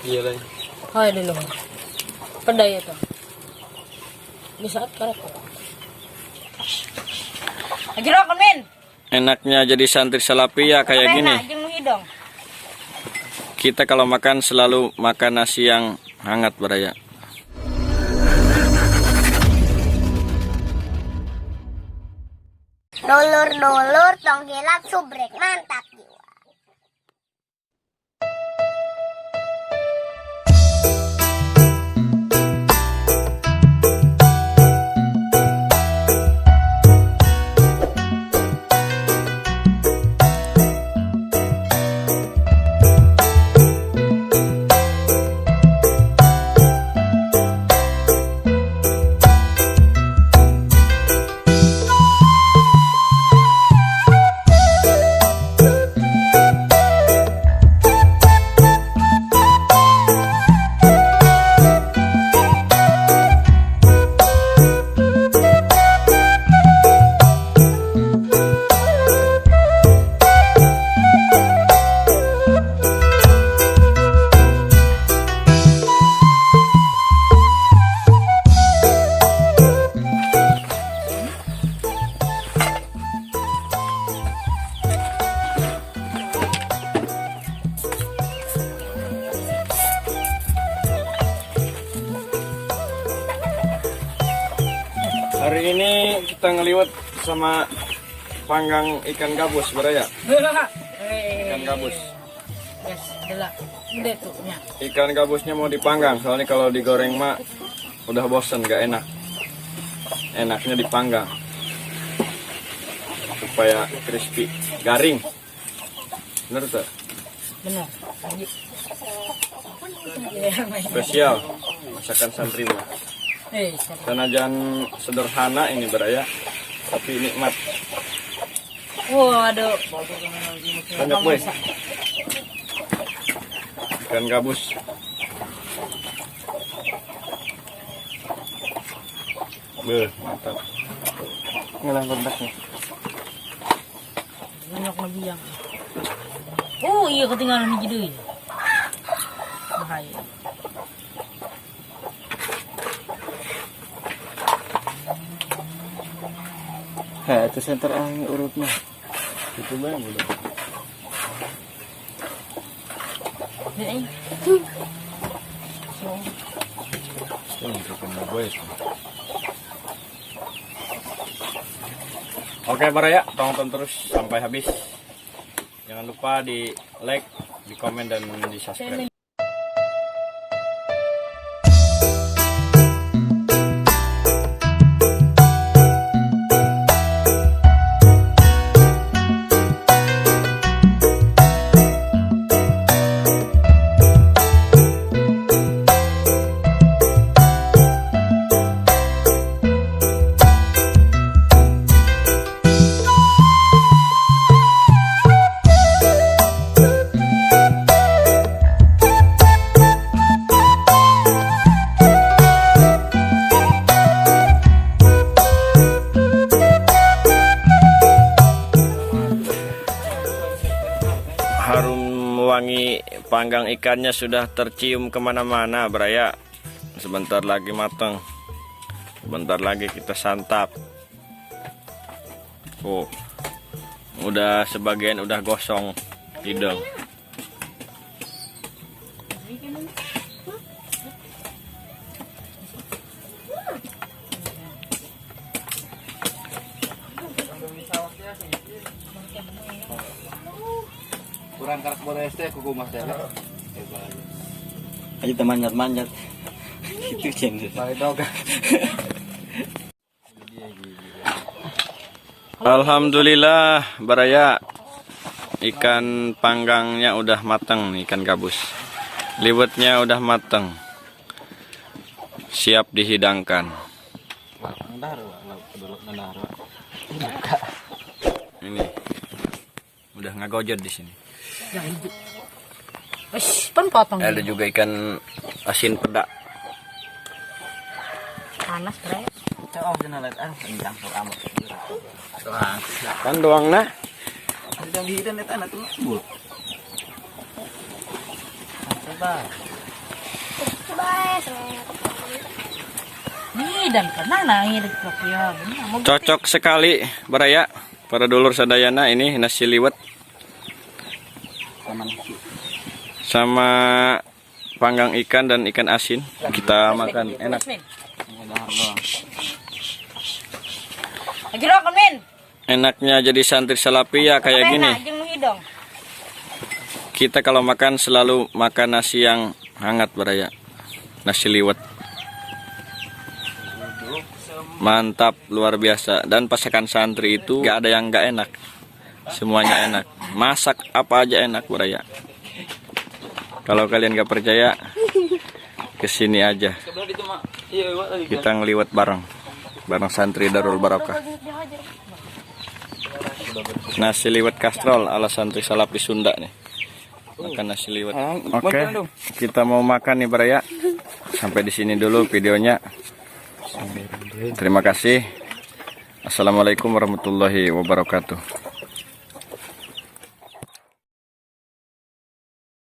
Iya lah. Hai dulu. Pedai itu. Di saat karet. Ajarok Min. Enaknya jadi santri salafi ya kayak gini. Kita kalau makan selalu makan nasi yang hangat Baraya. Dulur-dulur tong hilap subrek mantap jiwa. Hari ini kita ngeliwat sama panggang ikan gabus Baraya. Ikan gabus. Yes, delak. Gede tuh nya. Ikan gabusnya mau dipanggang, soalnya kalau digoreng mah udah bosen, gak enak. Enaknya dipanggang supaya crispy, garing. Bener tuh? Benar. Spesial masakan santri mah. Sanajan sederhana ini Baraya, tapi nikmat. Waduh. Banyak boy. Ikan gabus. Beuh, mantap. Ngelang kontaknya. Banyak nabiang. Oh iya ketinggalan di deui. Bahaya. Itu center angin urutnya. Itu mah belum. Oke Baraya, tonton terus sampai habis. Jangan lupa di like, di komen dan di subscribe. Harum wangi panggang ikannya sudah tercium kemana-mana Baraya. Sebentar lagi matang, sebentar lagi kita santap. Oh, udah sebagian udah gosong hidung. Kurang karak boleh ST kuku mas ya. Ayo teman manjat. Itu channel. Balik dong. Alhamdulillah Baraya, ikan panggangnya udah matang nih, ikan gabus. Liwetnya udah matang, siap dihidangkan. Ini udah ngagojot di sini. Potong. Ada juga ikan asin peda. Panas, Bre. Oh, jangan lihat kencang so amat. Kan doang nah. Ada di hidan eta na tuh bul. Coba. Nih dan kena nangis ya. Cocok sekali Baraya. Para dulur sadayana ini nasi liwet sama panggang ikan dan ikan asin. Kita makan enak. Lagi rokok Min. Enaknya jadi santri salapi ya kayak gini. Kita kalau makan selalu makan nasi yang hangat Baraya. Nasi liwet. Mantap, luar biasa. Dan pasakan santri itu gak ada yang gak enak. Semuanya enak. Masak apa aja enak Baraya. Kalau kalian gak percaya, kesini aja. Kita ngeliwat bareng santri Darul Barokah. Nasi liwet kastrol ala santri Salapi Sunda nih. Makan nasi liwet. Oke, kita mau makan nih Baraya. Sampai di sini dulu videonya. Terima kasih. Assalamualaikum warahmatullahi wabarakatuh.